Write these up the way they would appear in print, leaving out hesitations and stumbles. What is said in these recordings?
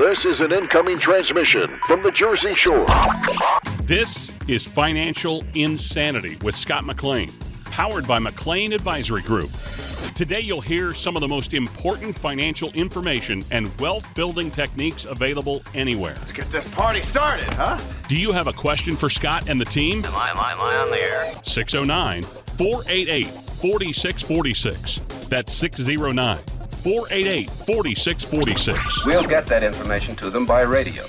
This is an incoming transmission from the Jersey Shore. This is Financial Insanity with Scott McLean, powered by McLean Advisory Group. Today you'll hear some of the most important financial information and wealth-building techniques available anywhere. Let's get this party started, huh? Do you have a question for Scott and the team? Am I on the air? 609-488-4646. That's 609-488-4646. We'll get that information to them by radio.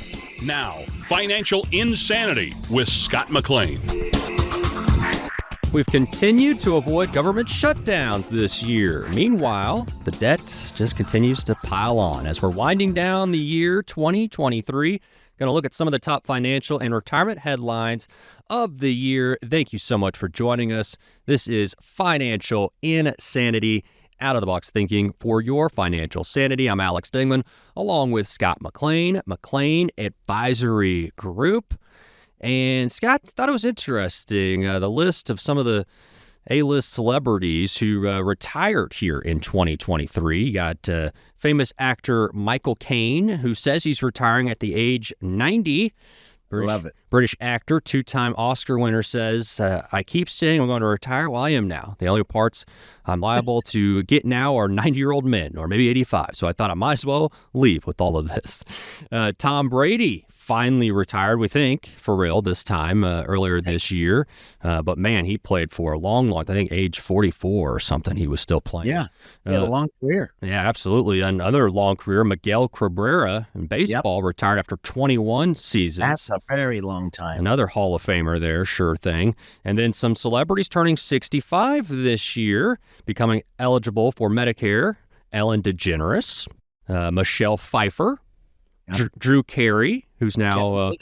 Now, Financial Insanity with Scott McLean. We've continued to avoid government shutdowns this year. Meanwhile, the debt just continues to pile on. As we're winding down the year 2023, going to look at some of the top financial and retirement headlines of the year. Thank you so much for joining us. This is Financial Insanity, out-of-the-box thinking for your financial sanity. I'm Alex Dingman, along with Scott McLean, McLean Advisory Group. And Scott thought it was interesting, the list of some of the A-list celebrities who retired here in 2023. You got famous actor Michael Caine, who says he's retiring at the age 90. Love it. British actor, two-time Oscar winner, says, I keep saying I'm going to retire. Well, I am now. The only parts I'm liable to get now are 90-year-old men, or maybe 85. So I thought I might as well leave with all of this. Tom Brady finally retired, we think, for real this time, earlier this year. But man, he played for a long, I think age 44 or something, he was still playing. Yeah, he had a long career. Yeah, absolutely. Another long career, Miguel Cabrera in baseball, retired after 21 seasons. That's a very long time. Another Hall of Famer there, sure thing. And then some celebrities turning 65 this year, becoming eligible for Medicare. Ellen DeGeneres, Michelle Pfeiffer, Drew Carey, who's now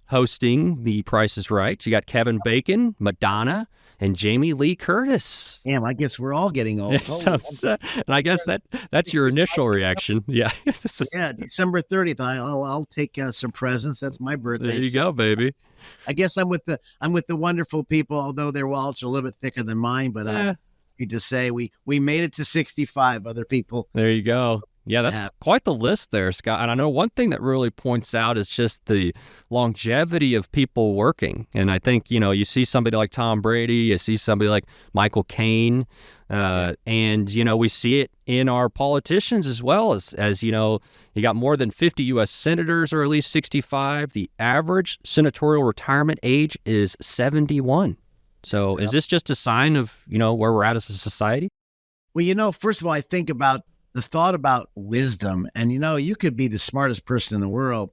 hosting The Price is Right. You got Kevin Bacon, Madonna, and Jamie Lee Curtis. Damn, I guess we're all getting old. And I guess that's your initial reaction. Yeah. Yeah, December 30th. I'll take some presents. That's my birthday. There you go, baby. I guess I'm with the wonderful people, although their wallets are a little bit thicker than mine. But need to say we made it to 65. Other people. There you go. Yeah, that's quite the list there, Scott. And I know one thing that really points out is just the longevity of people working. And I think, you see somebody like Tom Brady, you see somebody like Michael Caine, and, we see it in our politicians as well as you got more than 50 U.S. senators are at least 65. The average senatorial retirement age is 71. So is this just a sign of, where we're at as a society? Well, first of all, I think about the thought about wisdom, and you could be the smartest person in the world,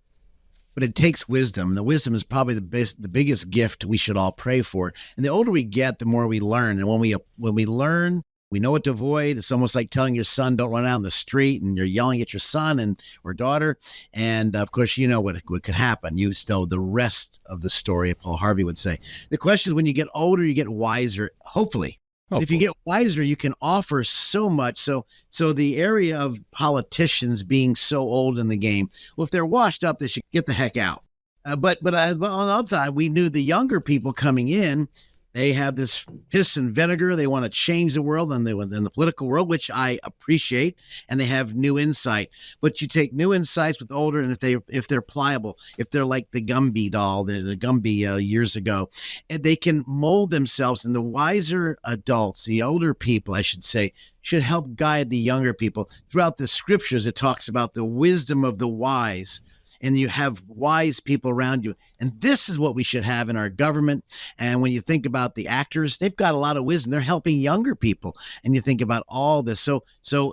but it takes wisdom. And the wisdom is probably the biggest gift we should all pray for. And the older we get, the more we learn. And when we learn, we know what to avoid. It's almost like telling your son, don't run out in the street, and you're yelling at your son or daughter. And of course, what could happen. You know the rest of the story, Paul Harvey would say. The question is, when you get older, you get wiser, hopefully. If you get wiser, you can offer so much. So the area of politicians being so old in the game, well, if they're washed up, they should get the heck out. But on the other side, we knew the younger people coming in, they have this piss and vinegar. They want to change the world and in the political world, which I appreciate, and they have new insight. But you take new insights with older, and if they're pliable, if they're like the Gumby doll, the Gumby years ago, and they can mold themselves. And the wiser adults, the older people, I should say, should help guide the younger people. Throughout the scriptures, it talks about the wisdom of the wise. And you have wise people around you. And this is what we should have in our government. And when you think about the actors, they've got a lot of wisdom. They're helping younger people. And you think about all this. So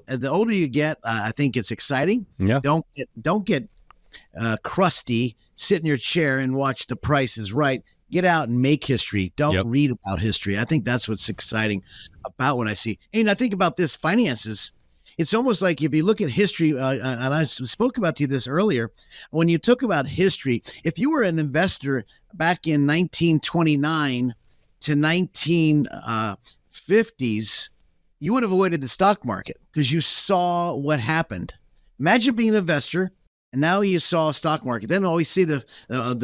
the older you get, I think it's exciting. Yeah. Don't get crusty, sit in your chair and watch The Price is Right. Get out and make history. Don't read about history. I think that's what's exciting about what I see. And I think about this finances. It's almost like if you look at history, and I spoke about to you this earlier, when you talk about history, if you were an investor back in 1929 to 1950s, you would have avoided the stock market because you saw what happened. Imagine being an investor, and now you saw a stock market. Then always see the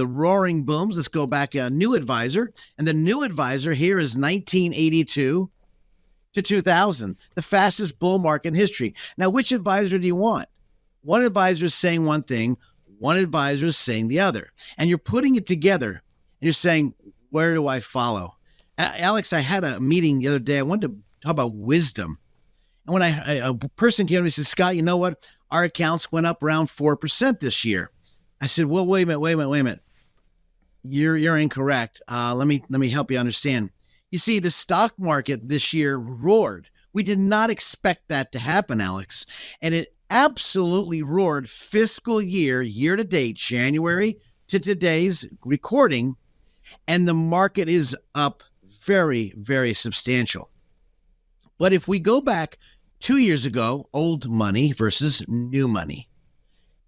roaring booms. Let's go back a new advisor, and the new advisor here is 1982 to 2000, the fastest bull market in history. Now, which advisor do you want? One advisor is saying one thing, one advisor is saying the other. And you're putting it together. And you're saying, where do I follow? Alex, I had a meeting the other day. I wanted to talk about wisdom. And when a person came to me and said, Scott, you know what? Our accounts went up around 4% this year. I said, well, wait a minute. You're incorrect. Let me help you understand. You see, the stock market this year roared. We did not expect that to happen, Alex. And it absolutely roared fiscal year to date, January to today's recording. And the market is up very, very substantial. But if we go back 2 years ago, old money versus new money,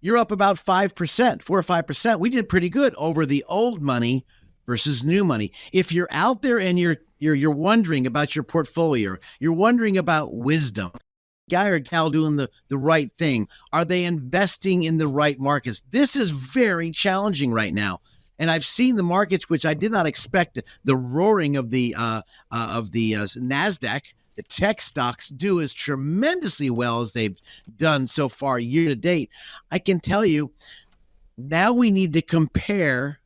you're up about 5%, 4 or 5%. We did pretty good over the old money versus new money. If you're out there and you're wondering about your portfolio, you're wondering about wisdom, guy or gal doing the right thing, are they investing in the right markets? This is very challenging right now. And I've seen the markets, which I did not expect, the roaring of the NASDAQ. The tech stocks do as tremendously well as they've done so far year to date. I can tell you, now we need to compare.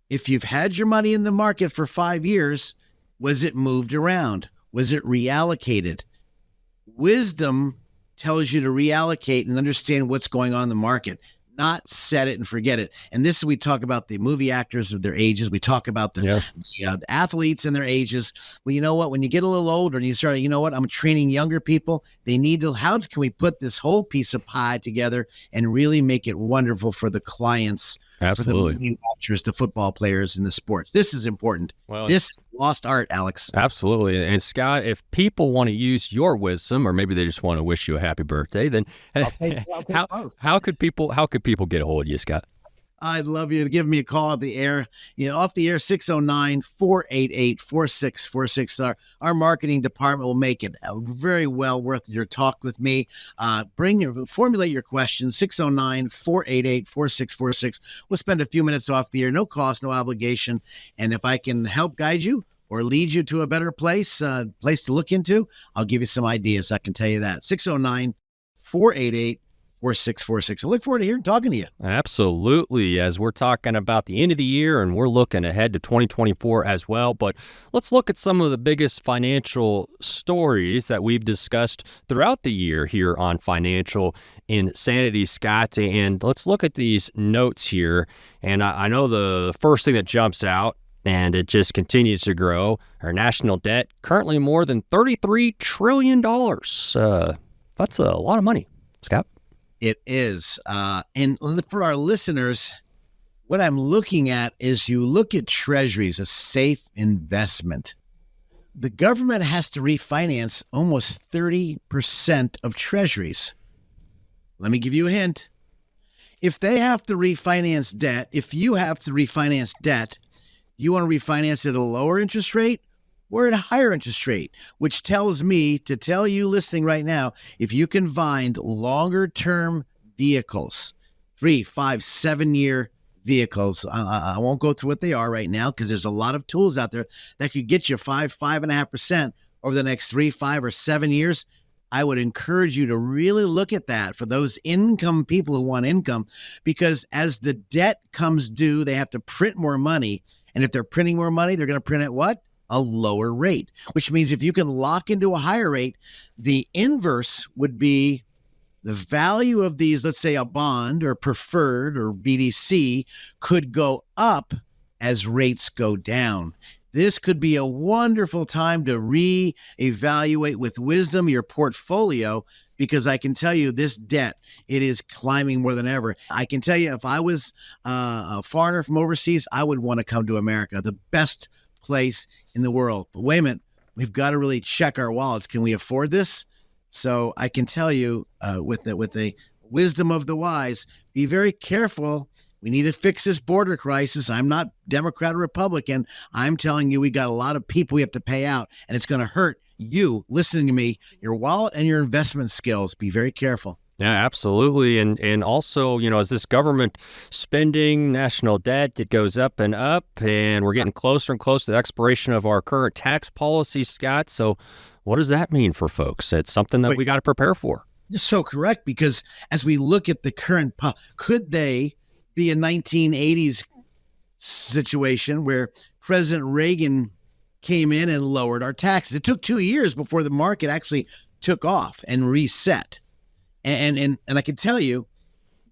If you've had your money in the market for 5 years, was it moved around? Was it reallocated? Wisdom tells you to reallocate and understand what's going on in the market, not set it and forget it. And this, we talk about the movie actors of their ages. We talk about the athletes and their ages. Well, you know what? When you get a little older and you start, you know what? I'm training younger people. They need to, how can we put this whole piece of pie together and really make it wonderful for the clients? Absolutely. For the movie watchers, the football players, and the sports. This is important. Well, this is lost art, Alex. Absolutely. And Scott, if people want to use your wisdom, or maybe they just want to wish you a happy birthday, then I'll take both. How could people get a hold of you, Scott? I'd love you to give me a call at the air, off the air, 609-488-4646. Our marketing department will make it very well worth your talk with me. Formulate your questions, 609-488-4646. We'll spend a few minutes off the air, no cost, no obligation. And if I can help guide you or lead you to a better place to look into, I'll give you some ideas. I can tell you that. 609-488-4646. I look forward to hearing talking to you. Absolutely. As we're talking about the end of the year and we're looking ahead to 2024 as well. But let's look at some of the biggest financial stories that we've discussed throughout the year here on Financial Insanity, Scott. And let's look at these notes here. And I know the first thing that jumps out, and it just continues to grow, our national debt, currently more than $33 trillion. That's a lot of money, Scott. It is. And for our listeners, what I'm looking at is you look at treasuries, a safe investment. The government has to refinance almost 30% of treasuries. Let me give you a hint. If they have to refinance debt, if you have to refinance debt, you want to refinance at a lower interest rate or at a higher interest rate, which tells me to tell you listening right now, if you can find longer term vehicles, 3, 5, 7-year vehicles. I won't go through what they are right now because there's a lot of tools out there that could get you 5.5% over the next 3, 5, or 7 years. I would encourage you to really look at that for those income people who want income, because as the debt comes due, they have to print more money. And if they're printing more money, they're going to print at what? A lower rate, which means if you can lock into a higher rate, the inverse would be the value of these, let's say a bond or preferred or BDC, could go up as rates go down. This could be a wonderful time to reevaluate with wisdom your portfolio, because I can tell you this debt, it is climbing more than ever. I can tell you if I was a foreigner from overseas, I would want to come to America, the best place in the world. But wait a minute, we've got to really check our wallets. Can we afford this? So I can tell you with the wisdom of the wise, be very careful. We need to fix this border crisis. I'm not Democrat or Republican. I'm telling you, we got a lot of people we have to pay out, and it's going to hurt you listening to me, your wallet and your investment skills. Be very careful. Yeah, absolutely. And also, as this government spending, national debt, it goes up, and we're getting closer and closer to the expiration of our current tax policy, Scott. So what does that mean for folks? It's something that we got to prepare for. You're so correct, because as we look at the current, could they be a 1980s situation where President Reagan came in and lowered our taxes? It took 2 years before the market actually took off and reset. And I can tell you,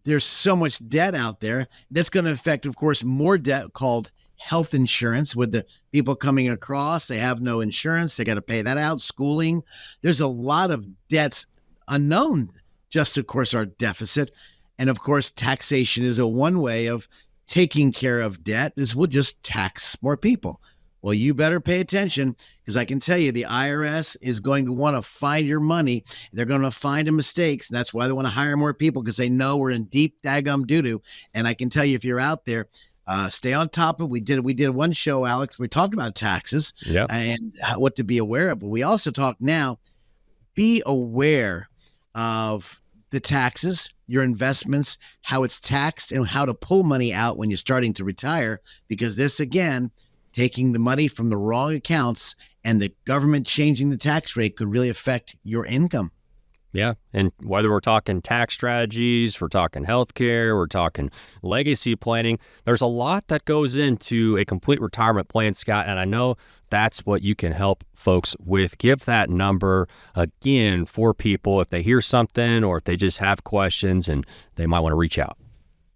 there's so much debt out there that's going to affect, of course, more debt called health insurance. With the people coming across, they have no insurance. They got to pay that out. Schooling. There's a lot of debts unknown. Just, of course, our deficit. And, of course, taxation is a one way of taking care of debt, is we'll just tax more people. Well, you better pay attention, because I can tell you the IRS is going to want to find your money. They're going to find the mistakes. And that's why they want to hire more people, because they know we're in deep daggum doo-doo. And I can tell you, if you're out there, stay on top of it. We did one show, Alex. We talked about taxes and what to be aware of. But we also talk now, be aware of the taxes, your investments, how it's taxed, and how to pull money out when you're starting to retire. Because this, again, taking the money from the wrong accounts and the government changing the tax rate could really affect your income. Yeah. And whether we're talking tax strategies, we're talking healthcare, we're talking legacy planning, there's a lot that goes into a complete retirement plan, Scott. And I know that's what you can help folks with. Give that number again for people if they hear something or if they just have questions and they might want to reach out.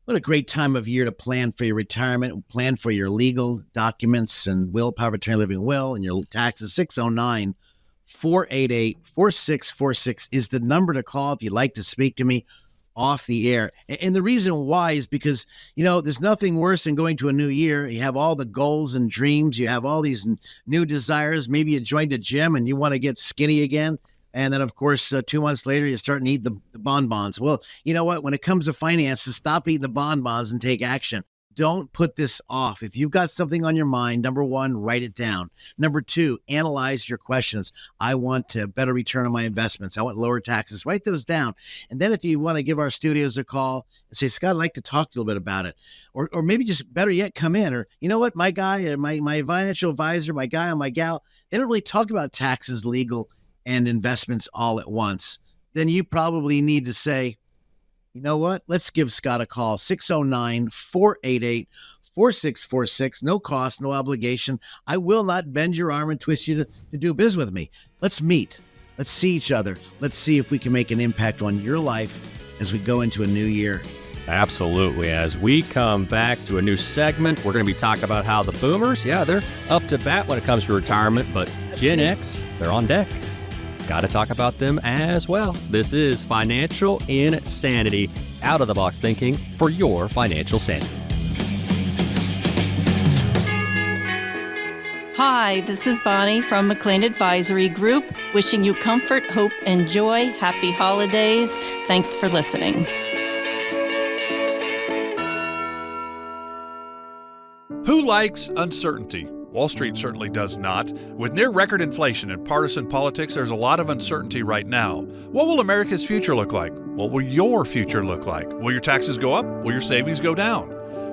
What a great time of year to plan for your retirement, plan for your legal documents and will, power of attorney, living will, and your taxes. 609-488-4646 is the number to call if you'd like to speak to me off the air. And the reason why is because, there's nothing worse than going to a new year. You have all the goals and dreams. You have all these new desires. Maybe you joined a gym and you want to get skinny again. And then, of course, 2 months later, you start to eat the bonbons. Well, you know what? When it comes to finances, stop eating the bonbons and take action. Don't put this off. If you've got something on your mind, number one, write it down. Number two, analyze your questions. I want a better return on my investments. I want lower taxes. Write those down. And then if you want to give our studios a call and say, Scott, I'd like to talk to you a little bit about it. Or maybe just better yet, come in. Or, you know what, my guy, or my financial advisor, my guy or my gal, they don't really talk about taxes, legal, and investments all at once. Then you probably need to say, you know what? Let's give Scott a call. 609-488-4646. No cost, no obligation. I will not bend your arm and twist you to do business with me. Let's meet. Let's see each other. Let's see if we can make an impact on your life as we go into a new year. Absolutely. As we come back to a new segment, we're going to be talking about how the boomers, they're up to bat when it comes to retirement, but Gen X, they're on deck. Got to talk about them as well. This is Financial Insanity, out-of-the-box thinking for your financial sanity. Hi, this is Bonnie from McLean Advisory Group, wishing you comfort, hope, and joy. Happy holidays. Thanks for listening. Who likes uncertainty? Wall Street certainly does not. With near record inflation and partisan politics, there's a lot of uncertainty right now. What will America's future look like? What will your future look like? Will your taxes go up? Will your savings go down?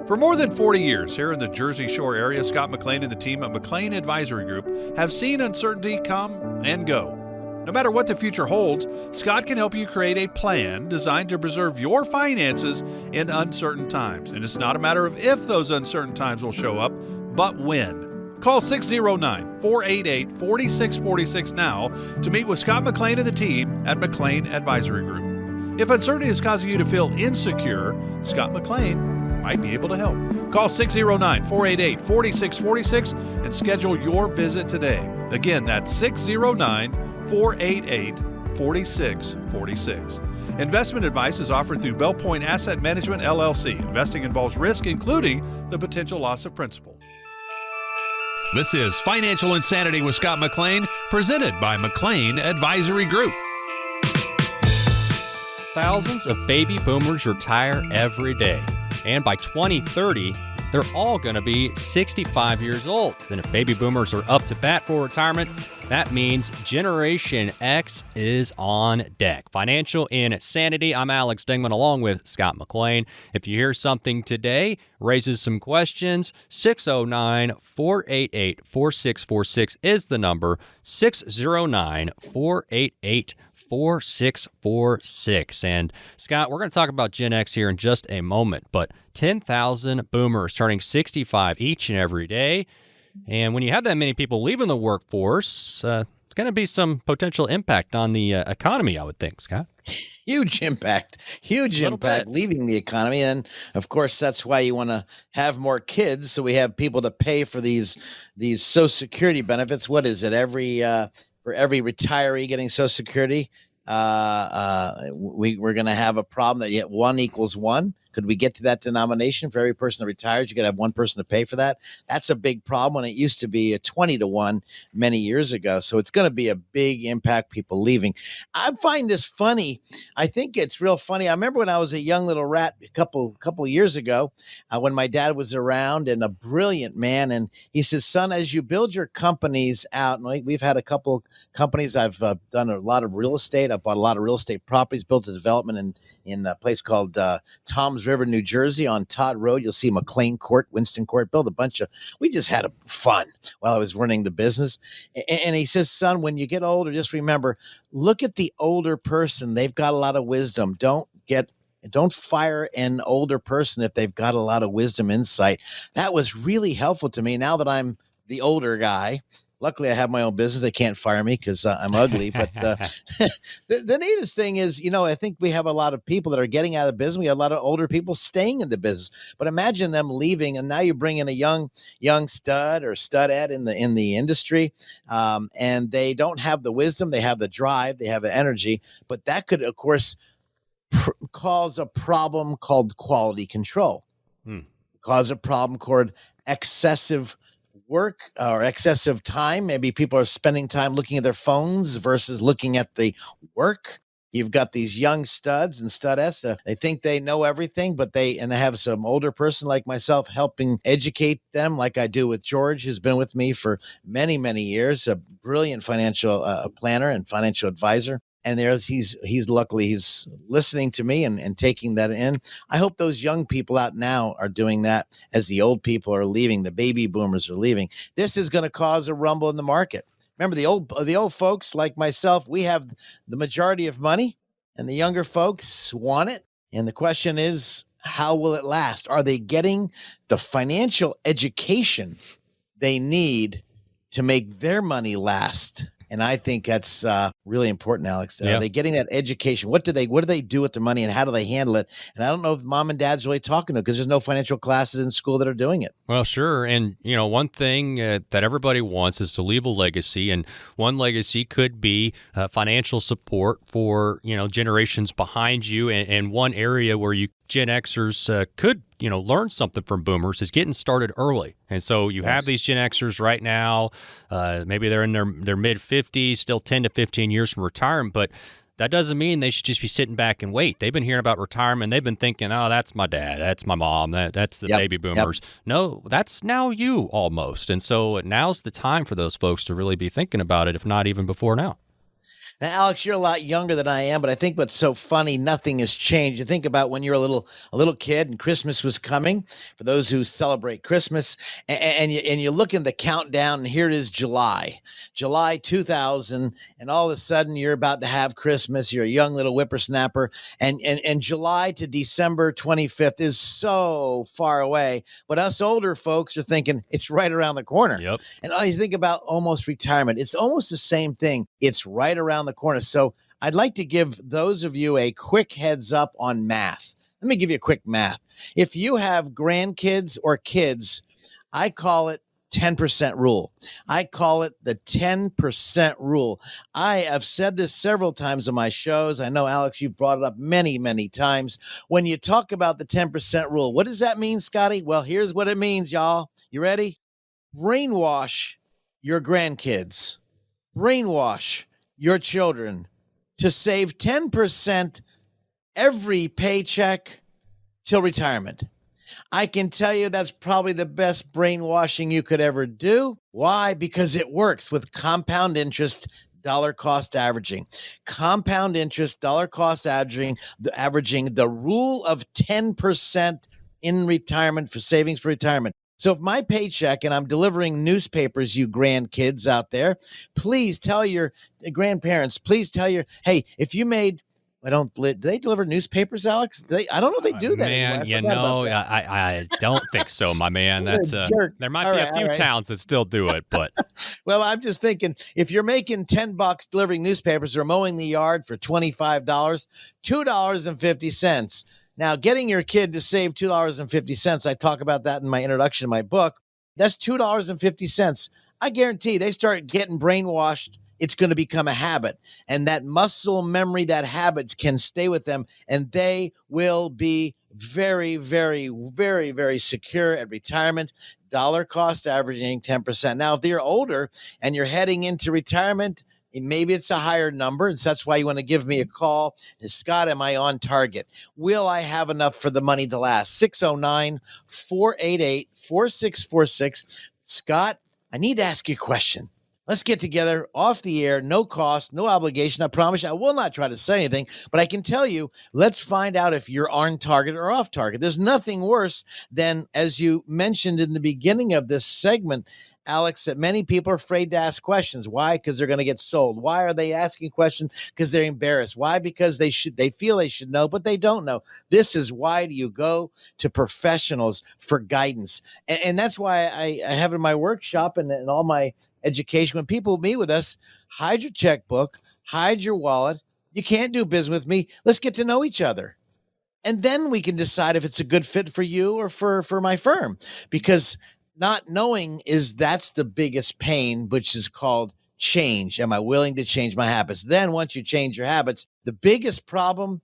For more than 40 years here in the Jersey Shore area, Scott McLean and the team at McLean Advisory Group have seen uncertainty come and go. No matter what the future holds, Scott can help you create a plan designed to preserve your finances in uncertain times. And it's not a matter of if those uncertain times will show up, but when. Call 609-488-4646 now to meet with Scott McLean and the team at McLean Advisory Group. If uncertainty is causing you to feel insecure, Scott McLean might be able to help. Call 609-488-4646 and schedule your visit today. Again, that's 609-488-4646. Investment advice is offered through Bell Point Asset Management, LLC. Investing involves risk, including the potential loss of principal. This is Financial Insanity with Scott McLean, presented by McLean Advisory Group. Thousands of baby boomers retire every day. And by 2030, they're all going to be 65 years old. Then if baby boomers are up to bat for retirement, that means Generation X is on deck. Financial Insanity. I'm Alex Dingman along with Scott McLean. If you hear something today, raises some questions, 609-488-4646 is the number, 609-488-4646. 4646. And Scott, we're going to talk about Gen X here in just a moment, but 10,000 boomers turning 65 each and every day. And when you have that many people leaving the workforce, it's going to be some potential impact on the economy, I would think, Scott. Huge impact leaving the economy. And of course, that's why you want to have more kids. So we have people to pay for these Social Security benefits. What is it? For every retiree getting Social Security, we're going to have a problem that yet 1 equals 1. Could we get to that denomination for every person that retires? You got to have one person to pay for that. That's a big problem. And it used to be a 20 to 1 many years ago. So it's going to be a big impact, people leaving. I find this funny. I think it's real funny. I remember when I was a young little rat a couple years ago, when my dad was around, and a brilliant man. And he says, son, as you build your companies out, and we've had a couple companies. I've done a lot of real estate. I've bought a lot of real estate properties, built a development in a place called Toms River, New Jersey, on Todd Road. You'll see McLean Court, Winston Court, built a bunch of, we just had fun while I was running the business. And he says, son, when you get older, just remember, look at the older person. They've got a lot of wisdom. Don't fire an older person if they've got a lot of wisdom, insight. That was really helpful to me. Now that I'm the older guy, luckily I have my own business. They can't fire me because I'm ugly. But the neatest thing is, I think we have a lot of people that are getting out of business. We have a lot of older people staying in the business. But imagine them leaving, and now you bring in a young stud or studette in the industry, and they don't have the wisdom. They have the drive. They have the energy. But that could, of course, cause a problem called quality control. Cause a problem called excessive work or excessive time. Maybe people are spending time looking at their phones versus looking at the work. You've got these young studs and studettes. They think they know everything, but they have some older person like myself helping educate them, like I do with George, who's been with me for many, many years, a brilliant financial planner and financial advisor. And he's listening to me and taking that in. I hope those young people out now are doing that as the old people are leaving, the baby boomers are leaving. This is going to cause a rumble in the market. Remember, the old folks like myself, we have the majority of money, and the younger folks want it. And the question is, how will it last? Are they getting the financial education they need to make their money last? And I think that's really important, Alex. Yeah. Are they getting that education? What do they do with their money, and how do they handle it? And I don't know if mom and dad's really talking to, because there's no financial classes in school that are doing it. Well, sure. And, one thing that everybody wants is to leave a legacy. And one legacy could be financial support for, generations behind you. And one area where you Gen Xers could, learn something from boomers is getting started early. And so you have these Gen Xers right now, maybe they're in their mid-50s, still 10 to 15 years from retirement, but that doesn't mean they should just be sitting back and wait. They've been hearing about retirement. They've been thinking, oh, that's my dad, that's my mom, that's the baby boomers. No, that's now you almost. And so now's the time for those folks to really be thinking about it, if not even before now. Now, Alex, you're a lot younger than I am, but I think what's so funny, nothing has changed. You think about when you're a little kid and Christmas was coming, for those who celebrate Christmas, and you look in the countdown, and here it is, July 2000, and all of a sudden you're about to have Christmas. You're a young little whippersnapper, and July to December 25th is so far away. But us older folks are thinking it's right around the corner. Yep. And you think about almost retirement. It's almost the same thing. It's right around the corner. So I'd like to give those of you a quick heads up on math. Let me give you a quick math. If you have grandkids or kids, I call it 10% rule. I call it the 10% rule. I have said this several times on my shows. I know, Alex, you've brought it up many, many times. When you talk about the 10% rule, what does that mean, Scotty? Well, here's what it means, y'all. You ready? Brainwash your grandkids. Brainwash your children to save 10% every paycheck till retirement. I can tell you that's probably the best brainwashing you could ever do. Why? Because it works with compound interest, dollar cost averaging. Compound interest, dollar cost averaging, the rule of 10% in retirement for savings for retirement. So if my paycheck and I'm delivering newspapers, you grandkids out there, please tell your grandparents, please tell your, hey, if you made, do they deliver newspapers, Alex? I don't know if they do that anymore. I don't think so, my man. You're a That's jerk. there might All be right, a few all right. towns that still do it, but Well, I'm just thinking, if you're making $10 delivering newspapers or mowing the yard for $25, $2.50. Now, getting your kid to save $2.50, I talk about that in my introduction to my book. That's $2.50. I guarantee they start getting brainwashed. It's going to become a habit. And that muscle memory, that habit can stay with them. And they will be very, very, very, very secure at retirement. Dollar cost averaging 10%. Now, if you're older and you're heading into retirement, maybe it's a higher number. And so that's why you want to give me a call. Scott, am I on target? Will I have enough for the money to last? 609-488-4646. Scott, I need to ask you a question. Let's get together off the air, no cost, no obligation. I promise you, I will not try to say anything, but I can tell you, let's find out if you're on target or off target. There's nothing worse than, as you mentioned in the beginning of this segment, Alex, that many people are afraid to ask questions. Why? Because they're going to get sold. Why are they asking questions? Because they're embarrassed. Why? Because they feel they should know, but they don't know. This is why do you go to professionals for guidance? And that's why I have in my workshop and all my education, when people meet with us, hide your checkbook, hide your wallet. You can't do business with me. Let's get to know each other. And then we can decide if it's a good fit for you or for my firm, because not knowing that's the biggest pain, which is called change. Am I willing to change my habits? Then once you change your habits, the biggest problem,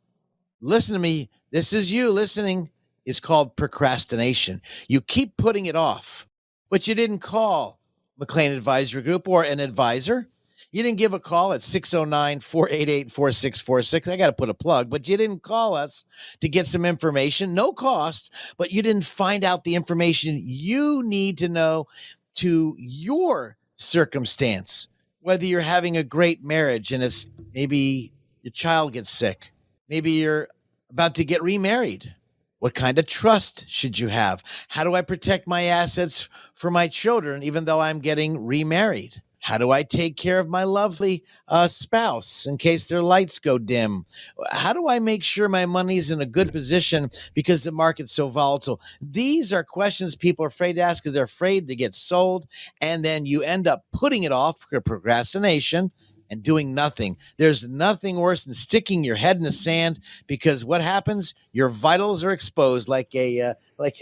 listen to me, this is you listening, is called procrastination. You keep putting it off, but you didn't call McLean Advisory Group or an advisor. You didn't give a call at 609-488-4646. I got to put a plug, but you didn't call us to get some information, no cost, but you didn't find out the information you need to know to your circumstance, whether you're having a great marriage and it's maybe your child gets sick. Maybe you're about to get remarried. What kind of trust should you have? How do I protect my assets for my children, even though I'm getting remarried? How do I take care of my lovely spouse in case their lights go dim? How do I make sure my money's in a good position because the market's so volatile? These are questions people are afraid to ask because they're afraid to get sold. And then you end up putting it off for procrastination and doing nothing. There's nothing worse than sticking your head in the sand, because what happens? Your vitals are exposed like an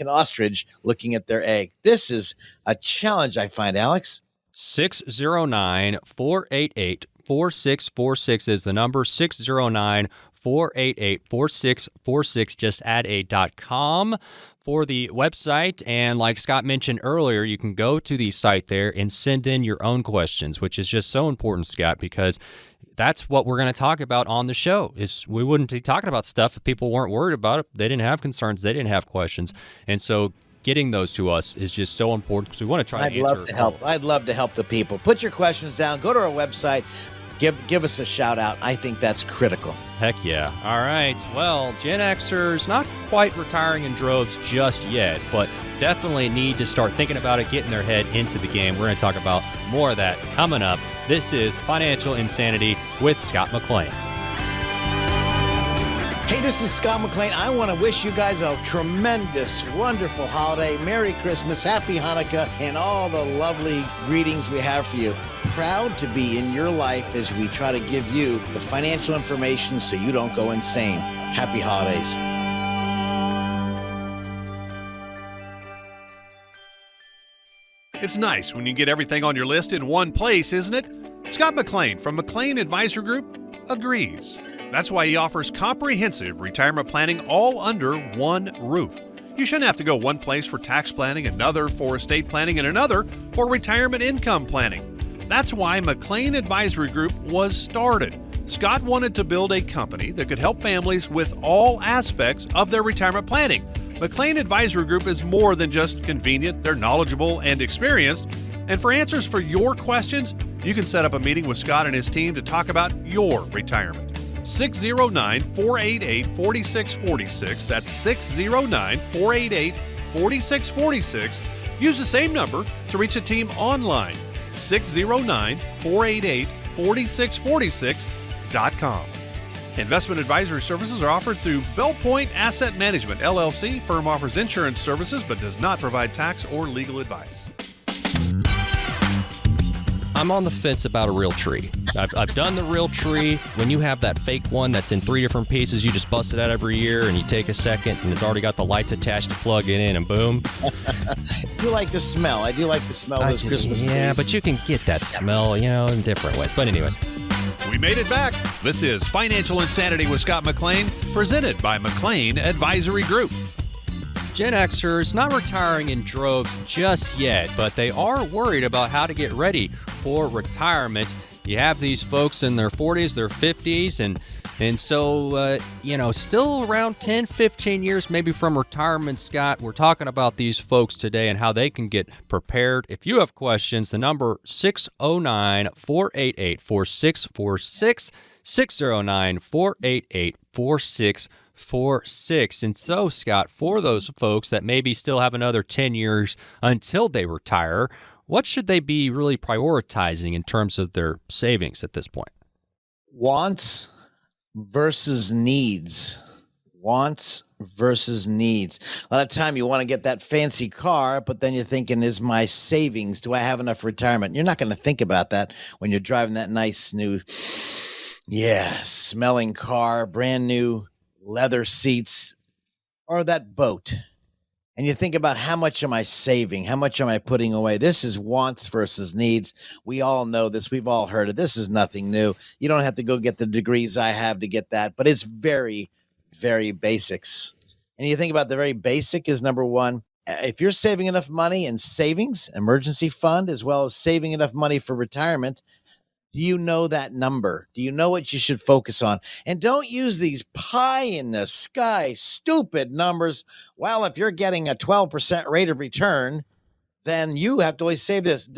ostrich looking at their egg. This is a challenge, I find, Alex. 609-488-4646 is the number. 609-488-4646. Just add a .com for the website. And like Scott mentioned earlier, you can go to the site there and send in your own questions, which is just so important, Scott, because that's what we're going to talk about on the show. Is we wouldn't be talking about stuff if people weren't worried about it. They didn't have concerns. They didn't have questions. And so getting those to us is just so important because we want to try to answer. I'd love to help the people. Put your questions down. Go to our website. Give us a shout out. I think that's critical. Heck yeah. All right. Well, Gen Xers not quite retiring in droves just yet, but definitely need to start thinking about it, getting their head into the game. We're going to talk about more of that coming up. This is Financial Insanity with Scott McLean. Hey, this is Scott McLean. I want to wish you guys a tremendous, wonderful holiday. Merry Christmas, Happy Hanukkah, and all the lovely greetings we have for you. Proud to be in your life as we try to give you the financial information so you don't go insane. Happy holidays. It's nice when you get everything on your list in one place, isn't it? Scott McLean from McLean Advisory Group agrees. That's why he offers comprehensive retirement planning all under one roof. You shouldn't have to go one place for tax planning, another for estate planning, and another for retirement income planning. That's why McLean Advisory Group was started. Scott wanted to build a company that could help families with all aspects of their retirement planning. McLean Advisory Group is more than just convenient. They're knowledgeable and experienced. And for answers for your questions, you can set up a meeting with Scott and his team to talk about your retirement. 609-488-4646. That's 609-488-4646. Use the same number to reach the team online, 609-488-4646.com. Investment advisory services are offered through Bellpoint Asset Management, LLC. Firm offers insurance services but does not provide tax or legal advice. I'm on the fence about a real tree. I've done the real tree. When you have that fake one that's in 3 different pieces, you just bust it out every year and you take a second and it's already got the lights attached to plug it in and boom. I do like the smell. I do like the smell of those Christmas trees. Yeah, but you can get that smell, in different ways. But anyway. We made it back. This is Financial Insanity with Scott McLean, presented by McLean Advisory Group. Gen Xers not retiring in droves just yet, but they are worried about how to get ready for retirement. You have these folks in their 40s, their 50s, and so, still around 10, 15 years maybe from retirement, Scott. We're talking about these folks today and how they can get prepared. If you have questions, the number 609-488-4646, 609-488-4646. And so, Scott, for those folks that maybe still have another 10 years until they retire, what should they be really prioritizing in terms of their savings at this point? Wants versus needs. Wants versus needs. A lot of time you want to get that fancy car, but then you're thinking, is my savings, do I have enough retirement? You're not going to think about that when you're driving that nice new, smelling car, brand new leather seats, or that boat. And you think about, how much am I saving? How much am I putting away? This is wants versus needs. We all know this. We've all heard it. This is nothing new. You don't have to go get the degrees I have to get that, but it's very, very basics. And you think about the very basic is number one. If you're saving enough money in savings, emergency fund, as well as saving enough money for retirement, do you know that number? Do you know what you should focus on? And don't use these pie in the sky, stupid numbers. Well, if you're getting a 12% rate of return, then you have to always save this.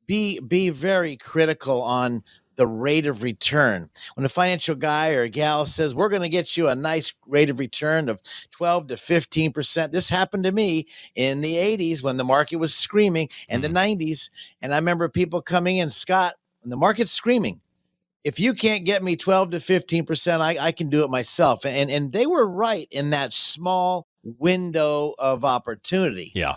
Be very critical on the rate of return. When a financial guy or a gal says, we're going to get you a nice rate of return of 12 to 15%. This happened to me in the 80s when the market was screaming, and the 90s. And I remember people coming in, Scott, when the market's screaming, if you can't get me 12 to 15%, I can do it myself. And they were right in that small window of opportunity. Yeah.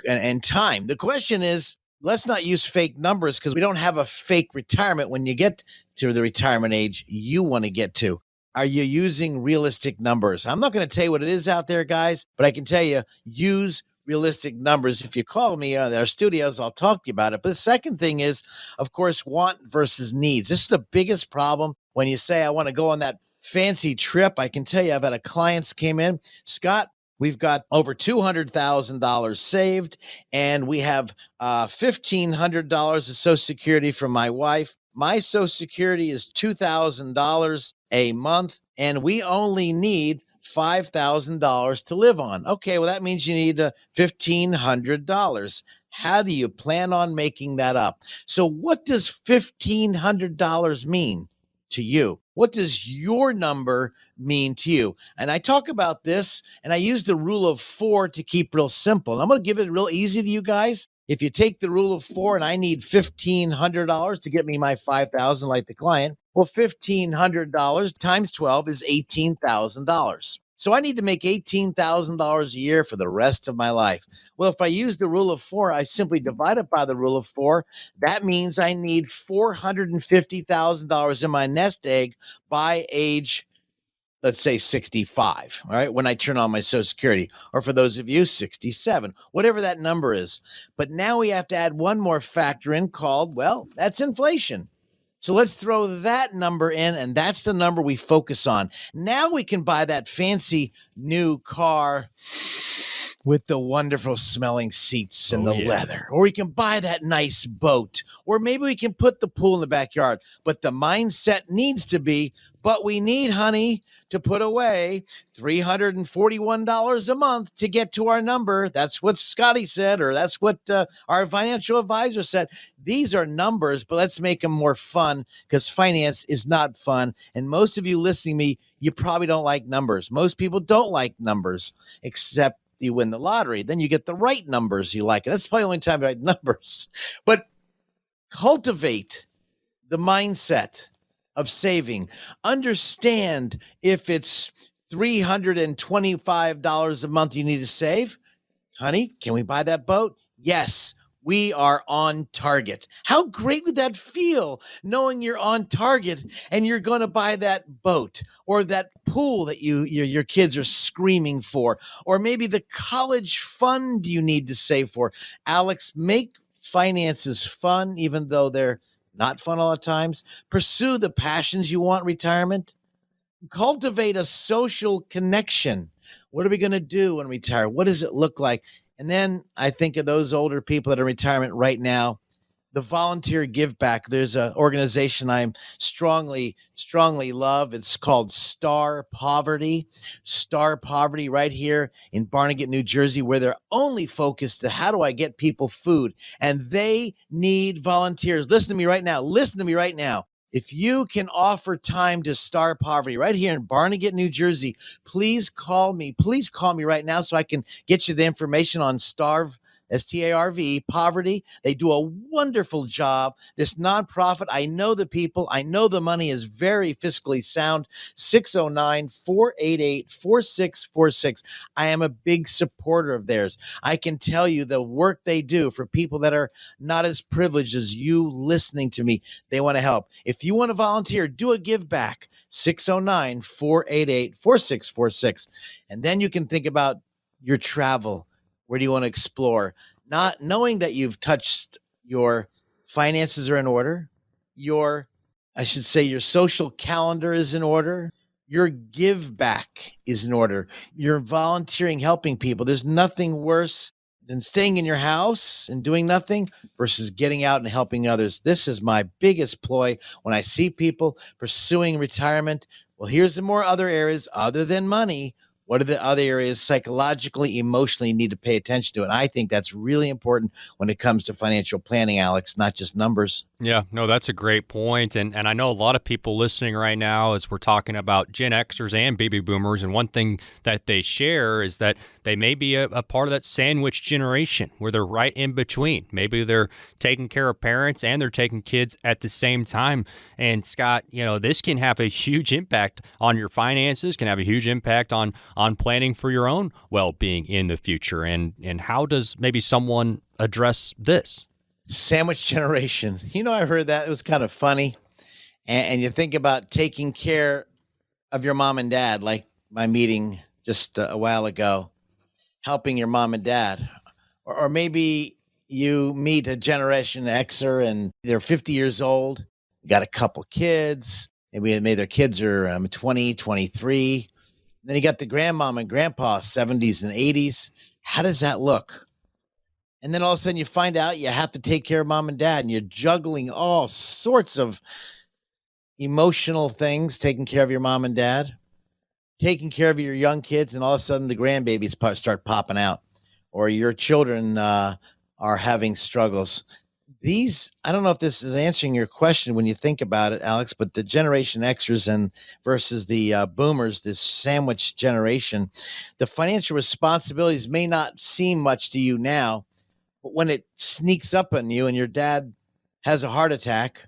And time. The question is, let's not use fake numbers, because we don't have a fake retirement when you get to the retirement age you want to get to. Are you using realistic numbers? I'm not going to tell you what it is out there, guys, but I can tell you, use realistic numbers. If you call me at our studios, I'll talk to you about it. But the second thing is, of course, want versus needs. This is the biggest problem when you say, I want to go on that fancy trip. I can tell you, I've had a clients came in, Scott, we've got over $200,000 saved, and we have $1,500 of Social Security from my wife. My Social Security is $2,000 a month, and we only need $5,000 to live on. Okay, well, that means you need $1,500. How do you plan on making that up? So what does $1,500 mean to you? What does your number mean to you? And I talk about this, and I use the rule of 4 to keep real simple. And I'm going to give it real easy to you guys. If you take the rule of 4 and I need $1,500 to get me my $5,000 like the client, well, $1,500 times 12 is $18,000. So I need to make $18,000 a year for the rest of my life. Well, if I use the rule of 4, I simply divide it by the rule of 4. That means I need $450,000 in my nest egg by age, let's say 65, all right, when I turn on my Social Security, or for those of you, 67, whatever that number is. But now we have to add one more factor in called, well, that's inflation. So let's throw that number in, and that's the number we focus on. Now we can buy that fancy new car with the wonderful smelling seats and leather, or we can buy that nice boat, or maybe we can put the pool in the backyard. But the mindset needs to be, but we need, honey, to put away $341 a month to get to our number. That's what Scotty said, or that's what our financial advisor said. These are numbers, but let's make them more fun, because finance is not fun. And most of you listening to me, you probably don't like numbers. Most people don't like numbers, except you win the lottery. Then you get the right numbers you like. That's probably the only time you write numbers. But cultivate the mindset of saving. Understand if it's $325 a month you need to save. Honey, can we buy that boat? Yes, we are on target. How great would that feel, knowing you're on target and you're going to buy that boat or that pool that your kids are screaming for, or maybe the college fund you need to save for. Alex, make finances fun, even though they're not fun all the times. Pursue the passions you want in retirement. Cultivate a social connection. What are we going to do when we retire? What does it look like? And then I think of those older people that are in retirement right now, the volunteer give back. There's an organization I'm strongly love. It's called Star Poverty right here in Barnegat, New Jersey, where they're only focused to how do I get people food? And they need volunteers. Listen to me right now. If you can offer time to Star Poverty right here in Barnegat, New Jersey, please call me. Please call me right now so I can get you the information on Starve, STARV, poverty. They do a wonderful job. This nonprofit, I know the people. I know the money is very fiscally sound. 609-488-4646. I am a big supporter of theirs. I can tell you the work they do for people that are not as privileged as you listening to me. They want to help. If you want to volunteer, do a give back. 609-488-4646. And then you can think about your travel. Where do you want to explore? Not knowing that you've touched your finances are in order, your social calendar is in order, your give back is in order, you're volunteering, helping people. There's nothing worse than staying in your house and doing nothing versus getting out and helping others. This is my biggest ploy when I see people pursuing retirement. Well, here's the more other areas other than money. What are the other areas psychologically, emotionally you need to pay attention to? And I think that's really important when it comes to financial planning, Alex, not just numbers. Yeah, no, that's a great point. And I know a lot of people listening right now as we're talking about Gen Xers and baby boomers. And one thing that they share is that they may be a part of that sandwich generation where they're right in between. Maybe they're taking care of parents and they're taking kids at the same time. And Scott, this can have a huge impact on your finances, can have a huge impact on planning for your own well-being in the future. And how does maybe someone address this? Sandwich generation. I heard that. It was kind of funny. And you think about taking care of your mom and dad, like my meeting just a while ago, helping your mom and dad. Or maybe you meet a Generation Xer and they're 50 years old, got a couple kids. Maybe their kids are 20, 23. Then you got the grandmom and grandpa, 70s and 80s. How does that look? And then all of a sudden you find out you have to take care of mom and dad, and you're juggling all sorts of emotional things, taking care of your mom and dad, taking care of your young kids, and all of a sudden the grandbabies start popping out, or your children are having struggles. I don't know if this is answering your question when you think about it, Alex, but the Generation Xers versus the boomers, this sandwich generation, the financial responsibilities may not seem much to you now, but when it sneaks up on you and your dad has a heart attack,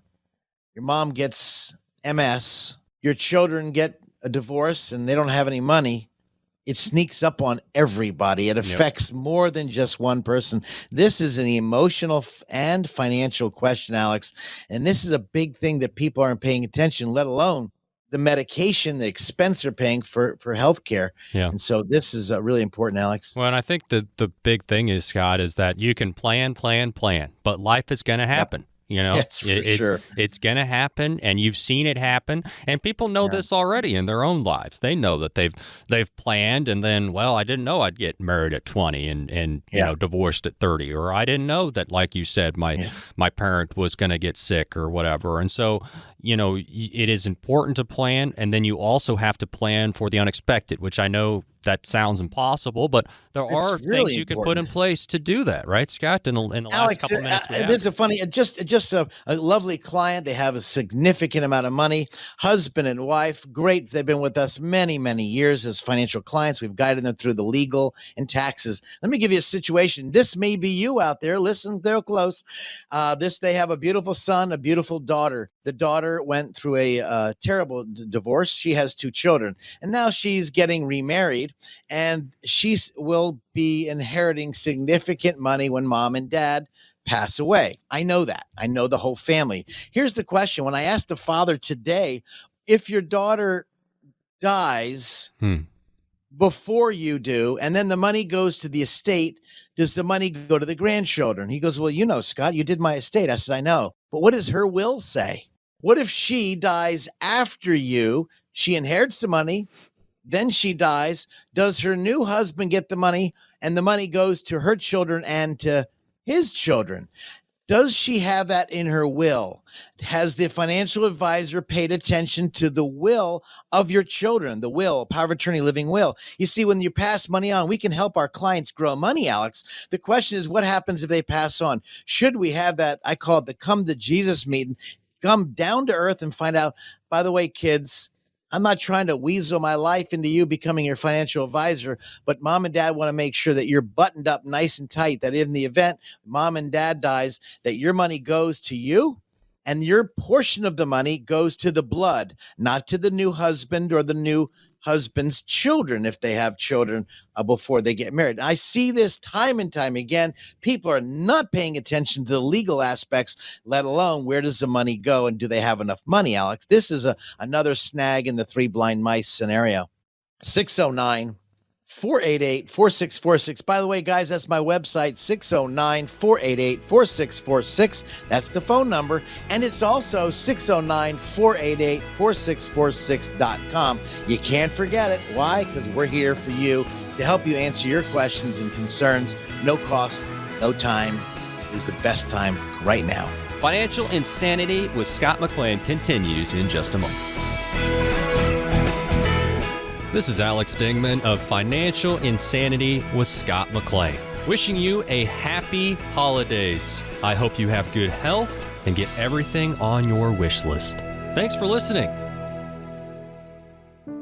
your mom gets MS, your children get a divorce and they don't have any money, it sneaks up on everybody. It affects more than just one person. This is an emotional and financial question, Alex. And this is a big thing that people aren't paying attention, let alone the medication, the expense they're paying for healthcare. Yeah. And so this is really important, Alex. Well, and I think the big thing is, Scott, is that you can plan, but life is going to happen. Yep. Sure. It's going to happen, and you've seen it happen, and people know this already in their own lives. They know that they've planned, and then, well, I didn't know I'd get married at 20 and divorced at 30, or I didn't know that, like you said, my parent was going to get sick or whatever. And so, it is important to plan, and then you also have to plan for the unexpected, which I know that sounds impossible, but there are really things you can put in place to do that, right, Scott? In the last Alex, couple minutes we have. this is a funny, just a lovely client. They have a significant amount of money, husband and wife. Great. They've been with us many, many years as financial clients. We've guided them through the legal and taxes. Let me give you a situation. This may be you out there. Listen, they're close. They have a beautiful son, a beautiful daughter. The daughter went through a terrible divorce. She has 2 children, and now she's getting remarried, and she will be inheriting significant money when mom and dad pass away. I know that. I know the whole family. Here's the question. When I asked the father today, if your daughter dies before you do, and then the money goes to the estate, does the money go to the grandchildren? He goes, well, Scott, you did my estate. I said, I know. But what does her will say? What if she dies after you? She inherits the money, then she dies. Does her new husband get the money, and the money goes to her children and to his children? Does she have that in her will? Has the financial advisor paid attention to the will of your children, the will, power of attorney, living will? You see, when you pass money on, we can help our clients grow money, Alex. The question is, what happens if they pass on? Should we have that, I call it the come to Jesus meeting, come down to earth and find out, by the way, kids, I'm not trying to weasel my life into you becoming your financial advisor, but mom and dad want to make sure that you're buttoned up nice and tight, that in the event mom and dad dies, that your money goes to you and your portion of the money goes to the blood, not to the new husband or the new husband's children, if they have children before they get married. I see this time and time again. People are not paying attention to the legal aspects, let alone where does the money go and do they have enough money, Alex? This is another snag in the 3 blind mice scenario. 609-488-4646. By the way, guys, that's my website, 609-488-4646. That's the phone number. And it's also 609-488-4646.com. You can't forget it. Why? Because we're here for you to help you answer your questions and concerns. No cost, no time. Is the best time right now. Financial Insanity with Scott McLean continues in just a moment. This is Alex Dingman of Financial Insanity with Scott McLean. Wishing you a happy holidays. I hope you have good health and get everything on your wish list. Thanks for listening.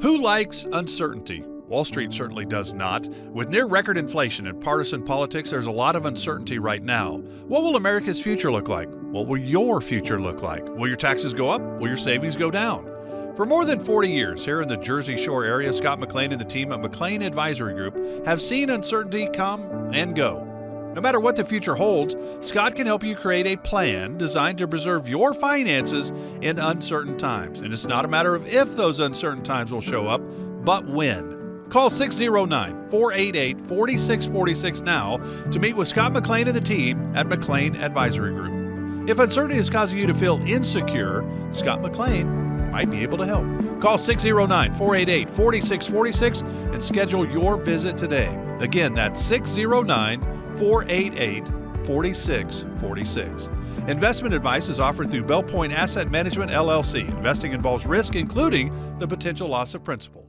Who likes uncertainty? Wall Street certainly does not. With near record inflation and partisan politics, there's a lot of uncertainty right now. What will America's future look like? What will your future look like? Will your taxes go up? Will your savings go down? For more than 40 years here in the Jersey Shore area, Scott McLean and the team at McLean Advisory Group have seen uncertainty come and go. No matter what the future holds, Scott can help you create a plan designed to preserve your finances in uncertain times. And it's not a matter of if those uncertain times will show up, but when. Call 609-488-4646 now to meet with Scott McLean and the team at McLean Advisory Group. If uncertainty is causing you to feel insecure, Scott McLean might be able to help. Call 609-488-4646 and schedule your visit today. Again, that's 609-488-4646. Investment advice is offered through Bell Point Asset Management, LLC. Investing involves risk, including the potential loss of principal.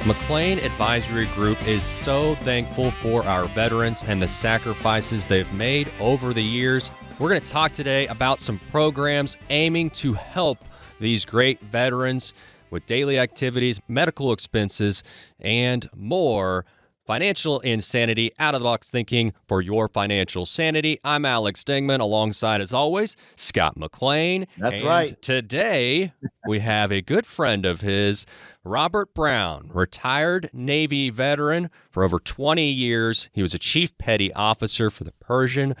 McLean Advisory Group is so thankful for our veterans and the sacrifices they've made over the years. We're going to talk today about some programs aiming to help these great veterans with daily activities, medical expenses, and more. Financial Insanity, out-of-the-box thinking for your financial sanity. I'm Alex Dingman, alongside, as always, Scott McLean. That's right. Today, we have a good friend of his, Robert Brown, retired Navy veteran for over 20 years. He was a chief petty officer for the Persian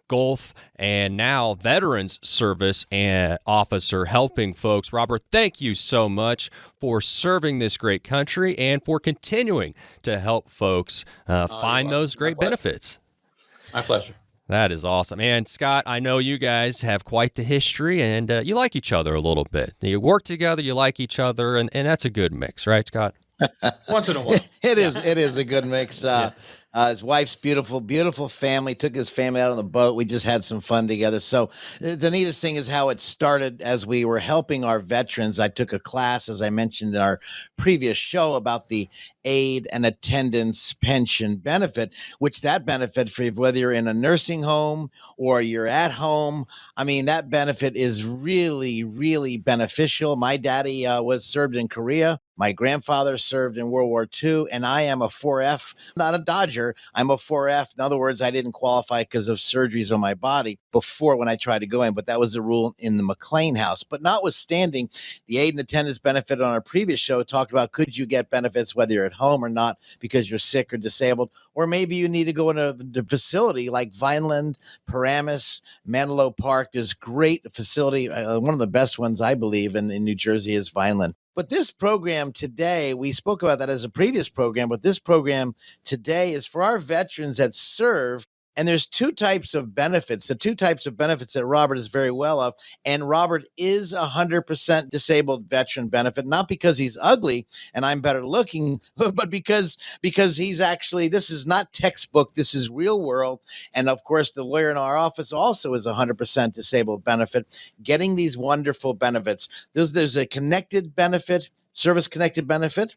Gulf, and now Veterans Service and officer helping folks. Robert, thank you so much for serving this great country and for continuing to help folks find those great benefits. My pleasure. That is awesome. And Scott, I know you guys have quite the history, and you like each other a little bit. You work together, you like each other, and that's a good mix, right, Scott? Once in a while. It is a good mix. His wife's beautiful, beautiful family. Took his family out on the boat. We just had some fun together. So the neatest thing is how it started as we were helping our veterans. I took a class, as I mentioned in our previous show, about the aid and attendance pension benefit, which that benefit for whether you're in a nursing home or you're at home. I mean, that benefit is really, really beneficial. My daddy was served in Korea. My grandfather served in World War II, and I am a 4F, not a Dodger. I'm a 4F. In other words, I didn't qualify because of surgeries on my body before when I tried to go in, but that was the rule in the McLean house. But notwithstanding, the aid and attendance benefit on our previous show talked about could you get benefits whether you're at home or not because you're sick or disabled, or maybe you need to go into the facility like Vineland, Paramus, Manilow Park. There's great facility. One of the best ones, I believe, in New Jersey is Vineland. But this program today, we spoke about that as a previous program, but this program today is for our veterans that serve. And there's two types of benefits, the two types of benefits that Robert is very well of. And Robert is 100% disabled veteran benefit, not because he's ugly and I'm better looking, but because he's actually, this is not textbook, this is real world. And of course, the lawyer in our office also is 100% disabled benefit, getting these wonderful benefits. There's a connected benefit, service connected benefit,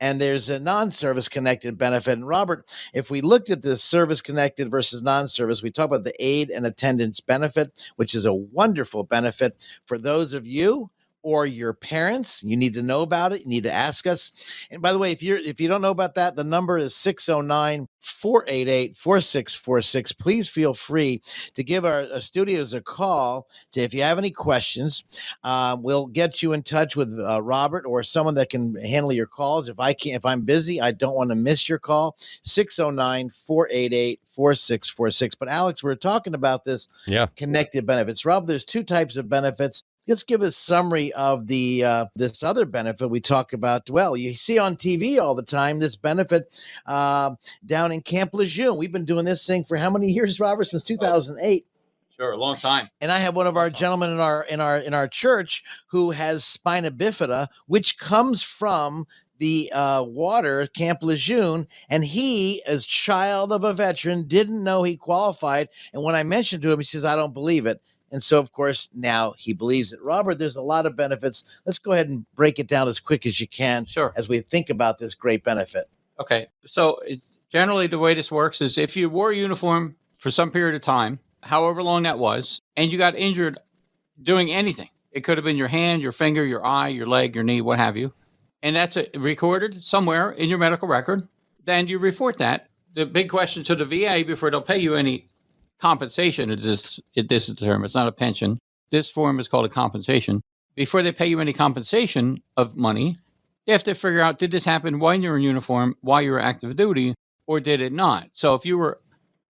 and there's a non-service connected benefit. And Robert, if we looked at the service connected versus non-service, we talk about the aid and attendance benefit, which is a wonderful benefit for those of you or your parents. You need to know about it. You need to ask us. And by the way, if you don't know about that, the number is 609-488-4646. Please feel free to give our studios a call if you have any questions. We'll get you in touch with Robert or someone that can handle your calls. If I'm busy, I don't want to miss your call. 609-488-4646. But Alex, we're talking about this connected benefits. Rob, there's two types of benefits. Let's give a summary of the this other benefit we talk about. Well, you see on TV all the time this benefit down in Camp Lejeune. We've been doing this thing for how many years, Robert? Since 2008. Sure, a long time. And I have one of our gentlemen in our church who has spina bifida, which comes from the water, Camp Lejeune, and he, as child of a veteran, didn't know he qualified. And when I mentioned to him, he says, "I don't believe it." And so, of course, now he believes it. Robert, there's a lot of benefits. Let's go ahead and break it down as quick as you can. Sure. As we think about this great benefit. Okay. So generally the way this works is if you wore a uniform for some period of time, however long that was, and you got injured doing anything, it could have been your hand, your finger, your eye, your leg, your knee, what have you, and that's recorded somewhere in your medical record, then you report that. The big question to the VA before they'll pay you any compensation, this is the term, it's not a pension. This form is called a compensation. Before they pay you any compensation of money, they have to figure out, did this happen when you were in uniform, while you were active duty, or did it not? So if you were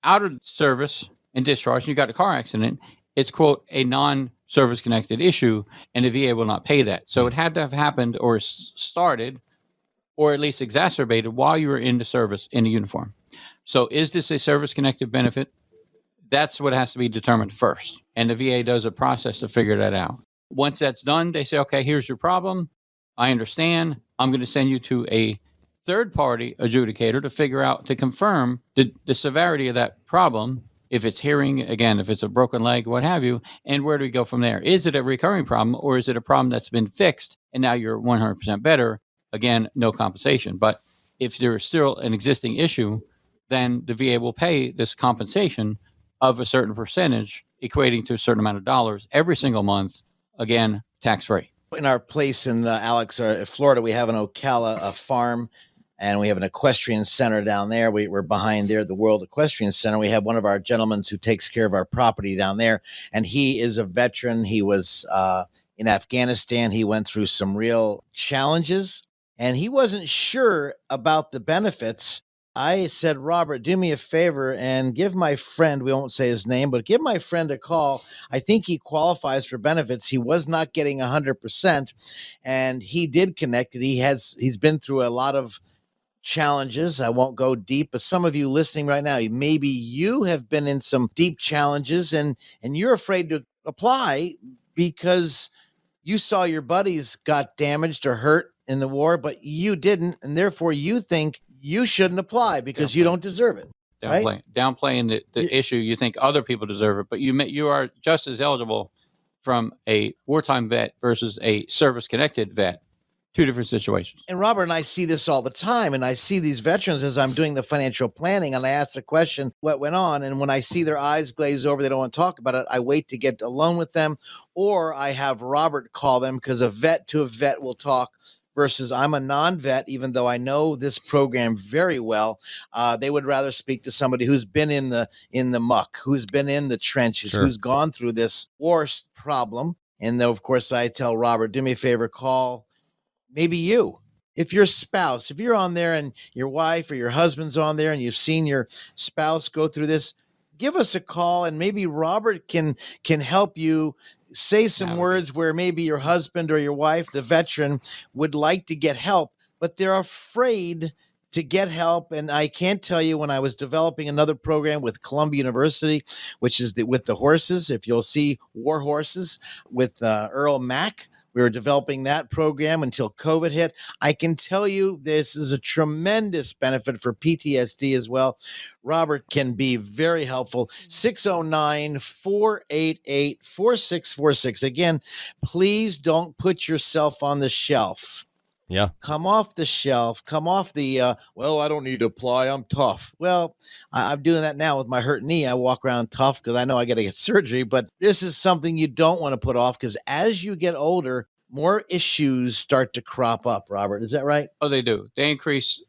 out of service and discharged and you got a car accident, it's, quote, a non-service connected issue, and the VA will not pay that. So it had to have happened or started or at least exacerbated while you were in the service in the uniform. So is this a service connected benefit? That's what has to be determined first. And the VA does a process to figure that out. Once that's done, they say, okay, here's your problem. I understand. I'm going to send you to a third-party adjudicator to figure out, to confirm the severity of that problem, if it's hearing, again, if it's a broken leg, what have you, and where do we go from there? Is it a recurring problem, or is it a problem that's been fixed and now you're 100% better? Again, no compensation. But if there's still an existing issue, then the VA will pay this compensation of a certain percentage, equating to a certain amount of dollars every single month, again, tax-free. In our place in Florida, we have an Ocala farm, and we have an equestrian center down there. We're behind there, the World Equestrian Center. We have one of our gentlemen who takes care of our property down there, and he is a veteran. He was in Afghanistan. He went through some real challenges, and he wasn't sure about the benefits. I said, Robert, do me a favor and give my friend, we won't say his name, but give my friend a call. I think he qualifies for benefits. He was not getting 100%, and he did connect it. He's been through a lot of challenges. I won't go deep, but some of you listening right now, maybe you have been in some deep challenges and you're afraid to apply because you saw your buddies got damaged or hurt in the war, but you didn't, and therefore you think you shouldn't apply because you don't deserve it. Right? Downplaying the issue. You think other people deserve it, but you are just as eligible from a wartime vet versus a service-connected vet. Two different situations. And Robert and I see this all the time. And I see these veterans as I'm doing the financial planning and I ask the question, what went on? And when I see their eyes glaze over, they don't want to talk about it. I wait to get alone with them, or I have Robert call them, because a vet to a vet will talk versus I'm a non-vet, even though I know this program very well. They would rather speak to somebody who's been in the muck, who's been in the trenches, Sure. who's gone through this worst problem. And though, of course, I tell Robert, do me a favor, call maybe you. If your spouse, if you're on there and your wife or your husband's on there and you've seen your spouse go through this, give us a call and maybe Robert can help you say some words where maybe your husband or your wife, the veteran, would like to get help, but they're afraid to get help. And I can't tell you, when I was developing another program with Columbia University, which is with the horses, if you'll see War Horses with Earl Mack, we were developing that program until COVID hit. I can tell you this is a tremendous benefit for PTSD as well. Robert can be very helpful. 609-488-4646. Again, please don't put yourself on the shelf. Yeah. Come off the shelf. Come off the, well, I don't need to apply. I'm tough. Well, I'm doing that now with my hurt knee. I walk around tough because I know I got to get surgery. But this is something you don't want to put off, because as you get older, more issues start to crop up, Robert. Is that right? Oh, they do. They increase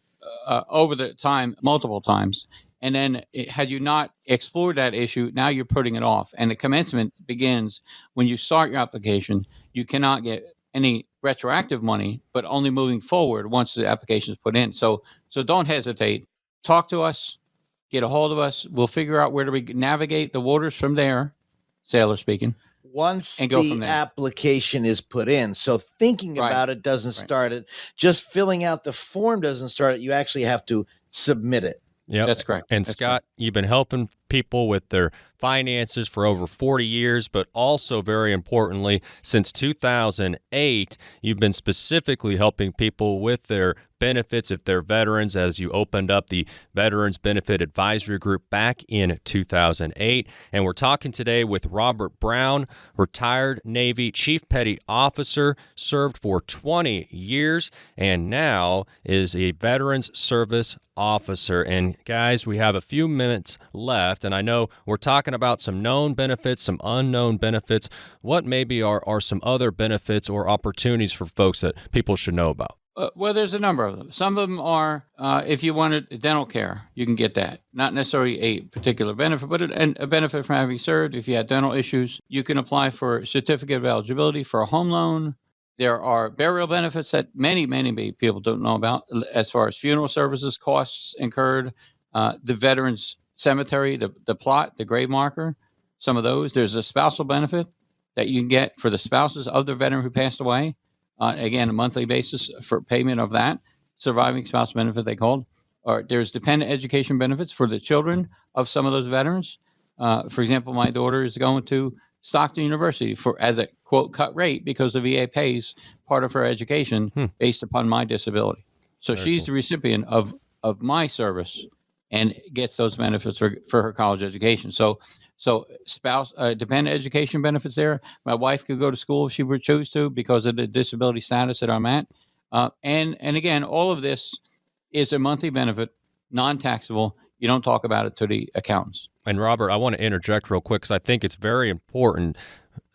over the time, multiple times. And then had you not explored that issue, now you're putting it off. And the commencement begins when you start your application. You cannot get any retroactive money, but only moving forward once the application is put in. So don't hesitate. Talk to us. Get a hold of us. We'll figure out where do we navigate the waters from there, sailor speaking. Once and go from the there. application is put in. So thinking about it doesn't start it. Just filling out the form doesn't start it. You actually have to submit it. Yeah, that's correct. And that's Scott, correct. You've been helping people with their finances for over 40 years, but also very importantly, since 2008, you've been specifically helping people with their benefits if they're veterans, as you opened up the Veterans Benefit Advisory Group back in 2008. And we're talking today with Robert Brown, retired Navy Chief Petty Officer, served for 20 years, and now is a Veterans Service Officer. And guys, we have a few minutes left, and I know we're talking about some known benefits, some unknown benefits. What maybe are some other benefits or opportunities for folks that people should know about? Well, there's a number of them. Some of them are, if you wanted dental care, you can get that. Not necessarily a particular benefit, but a benefit from having served. If you had dental issues, you can apply for a certificate of eligibility for a home loan. There are burial benefits that many people don't know about, as far as funeral services, costs incurred, the veterans cemetery, the plot, the grave marker, some of those. There's a spousal benefit that you can get for the spouses of the veteran who passed away. Again, a monthly basis for payment of that surviving spouse benefit, they called. Or there's dependent education benefits for the children of some of those veterans. For example, my daughter is going to Stockton University as a quote cut rate because the VA pays part of her education based upon my disability. So she's the recipient of my service and gets those benefits for her college education. So spouse dependent education benefits there. My wife could go to school if she would choose to because of the disability status that I'm at. And again, all of this is a monthly benefit, non-taxable. You don't talk about it to the accountants. And Robert, I want to interject real quick because I think it's very important.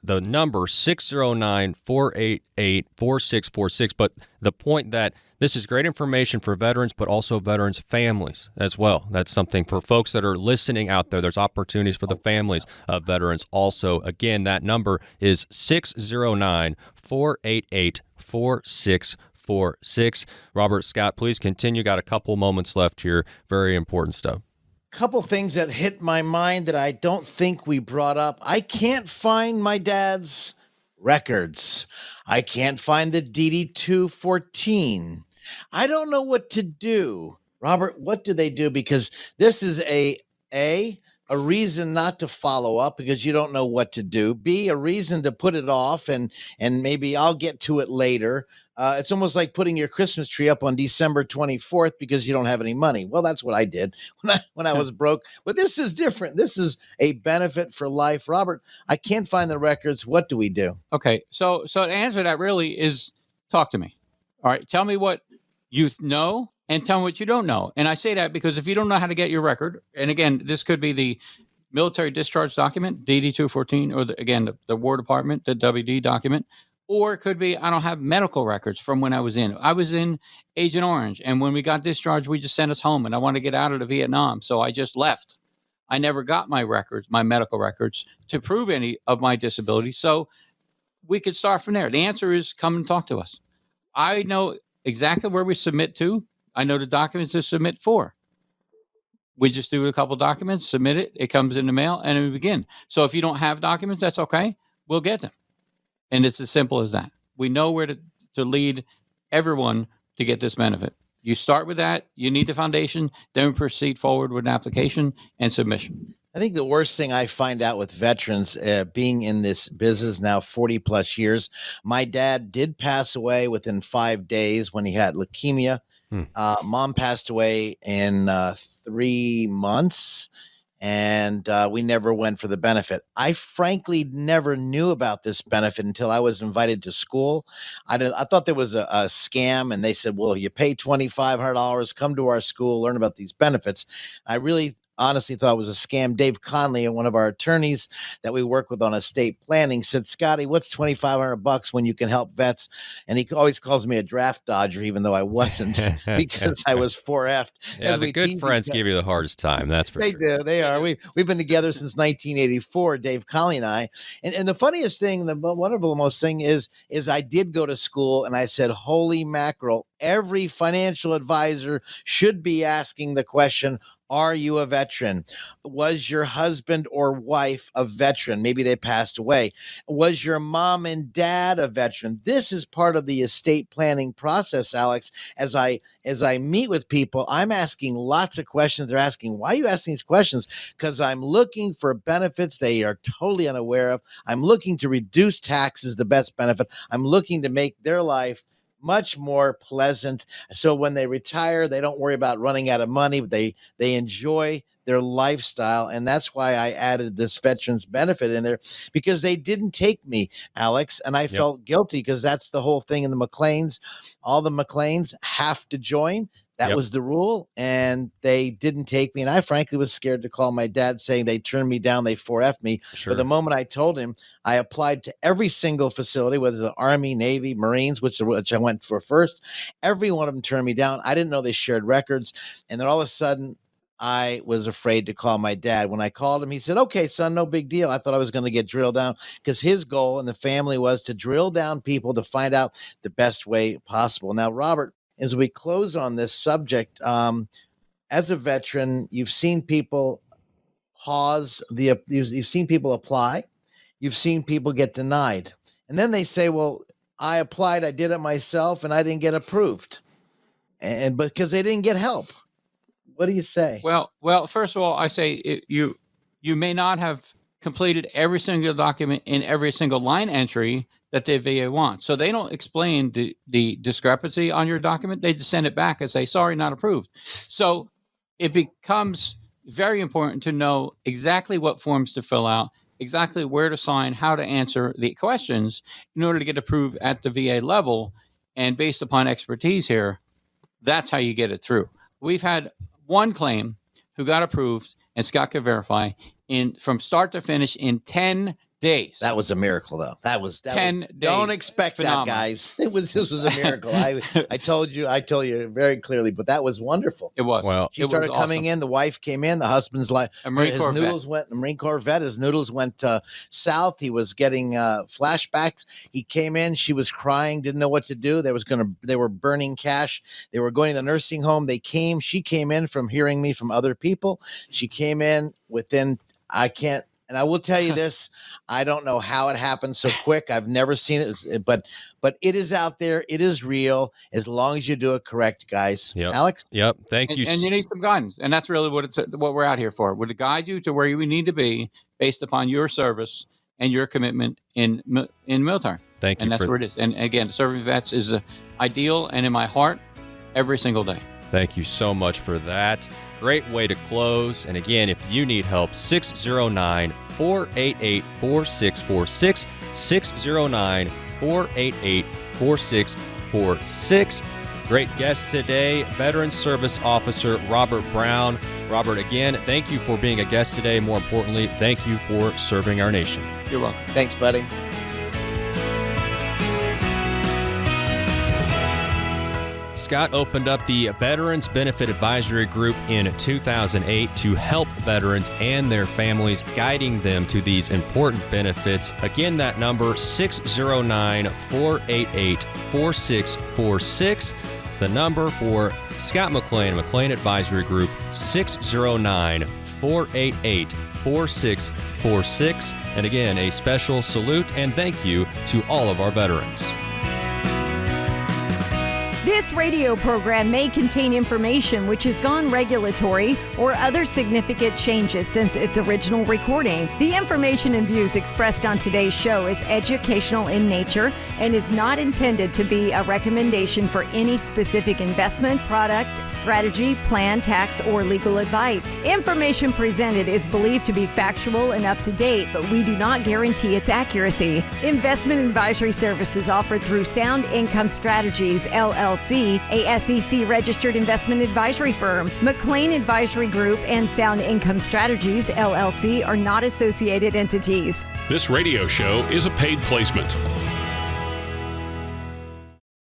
The number 609-488-4646. But the point that this is great information for veterans, but also veterans' families as well. That's something for folks that are listening out there. There's opportunities for the families of veterans also. Again, that number is 609-488-4646. Robert, Scott, please continue. Got a couple moments left here. Very important stuff. Couple things that hit my mind that I don't think we brought up. I can't find my dad's records. I can't find the DD-214. I don't know what to do. Robert, what do they do? Because this is a a reason not to follow up because you don't know what to do. B, a reason to put it off and maybe I'll get to it later. It's almost like putting your Christmas tree up on December 24th because you don't have any money. Well, that's what I did when I was broke. But this is different. This is a benefit for life. Robert, I can't find the records. What do we do? Okay. So to answer that really is talk to me. All right. Tell me what you know and tell me what you don't know. And I say that because if you don't know how to get your record, and again, this could be the military discharge document, DD-214, or the War Department, the WD document, or it could be I don't have medical records from when I was in. I was in Agent Orange, and when we got discharged, we just sent us home, and I wanted to get out of the Vietnam, so I just left. I never got my records, my medical records, to prove any of my disability. So we could start from there. The answer is come and talk to us. I know exactly where we submit to. I know the documents to submit for. We just do a couple documents, submit it. It comes in the mail, and we begin. So if you don't have documents, that's okay. We'll get them. And it's as simple as that. We know where to lead everyone to get this benefit. You start with that. You need the foundation. Then we proceed forward with an application and submission. I think the worst thing I find out with veterans being in this business now 40 plus years, my dad did pass away within 5 days when he had leukemia. Mom passed away in 3 months, and we never went for the benefit. I frankly never knew about this benefit until I was invited to school. I thought there was a scam, and they said, well, you pay $2,500, come to our school, learn about these benefits. I really honestly thought it was a scam. Dave Conley, one of our attorneys that we work with on estate planning, said, Scotty, what's $2,500 when you can help vets? And he always calls me a draft dodger, even though I wasn't, because I was 4F'd. Yeah, the good friends give you the hardest time. That's for sure. They do. They are. We've been together since 1984, Dave Conley and I. And the funniest thing, the wonderful most thing is I did go to school and I said, holy mackerel, every financial advisor should be asking the question, are you a veteran? Was your husband or wife a veteran? Maybe they passed away. Was your mom and dad a veteran? This is part of the estate planning process, Alex. As I meet with people, I'm asking lots of questions. They're asking, why are you asking these questions? Because I'm looking for benefits they are totally unaware of. I'm looking to reduce taxes, the best benefit. I'm looking to make their life much more pleasant. So when they retire, they don't worry about running out of money. They enjoy their lifestyle. And that's why I added this veterans benefit in there, because they didn't take me, Alex. And I felt guilty because that's the whole thing in the McLeans. All the McLeans have to join. That was the rule, and they didn't take me. And I frankly was scared to call my dad, saying they turned me down, they 4F'd me. Sure. But the moment I told him, I applied to every single facility, whether the Army, Navy, Marines, which I went for first. Every one of them turned me down. I didn't know they shared records. And then all of a sudden, I was afraid to call my dad. When I called him, he said, okay, son, no big deal. I thought I was going to get drilled down, because his goal in the family was to drill down people to find out the best way possible. Now, Robert, as we close on this subject, as a veteran, you've seen people you've seen people apply, you've seen people get denied, and then they say, well, I applied, I did it myself, and I didn't get approved, and because they didn't get help. What do you say? Well, first of all, I say you may not have completed every single document in every single line entry that the VA wants. So they don't explain the discrepancy on your document. They just send it back and say, sorry, not approved. So it becomes very important to know exactly what forms to fill out, exactly where to sign, how to answer the questions in order to get approved at the VA level. And based upon expertise here, that's how you get it through. We've had one claim who got approved, and Scott can verify, from start to finish in 10 days. That was a miracle, though. That was 10 days. Don't expect Phenomenal. that, guys. This was a miracle. I told you very clearly, but that was wonderful. It was. Well, She started coming in. The wife came in. The husband's like, A Marine his Corps noodles went. A Marine Corps vet. His noodles went south. He was getting flashbacks. He came in. She was crying. Didn't know what to do. They were burning cash. They were going to the nursing home. She came in from hearing me from other people. She came in within. I can't And I will tell you this, I don't know how it happened so quick. I've never seen it, but it is out there. It is real as long as you do it correct, guys. Yep. Alex? Yep. Thank you. And you need some guidance. And that's really what we're out here for. We're to guide you to where you need to be based upon your service and your commitment in military. Thank you. And that's where it is. And again, serving vets is ideal and in my heart every single day. Thank you so much for that. Great way to close. And again, if you need help, 609-488-4646, 609-488-4646. Great guest today, Veteran Service Officer Robert Brown. Robert, again, thank you for being a guest today. More importantly, thank you for serving our nation. You're welcome. Thanks, buddy. Scott opened up the Veterans Benefit Advisory Group in 2008 to help veterans and their families, guiding them to these important benefits. Again, that number, 609-488-4646. The number for Scott McLean, McLean Advisory Group, 609-488-4646. And again, a special salute and thank you to all of our veterans. This radio program may contain information which has gone regulatory or other significant changes since its original recording. The information and views expressed on today's show is educational in nature and is not intended to be a recommendation for any specific investment, product, strategy, plan, tax, or legal advice. Information presented is believed to be factual and up to date, but we do not guarantee its accuracy. Investment advisory services offered through Sound Income Strategies, LLC, a SEC-registered investment advisory firm. McLean Advisory Group and Sound Income Strategies, LLC, are not associated entities. This radio show is a paid placement.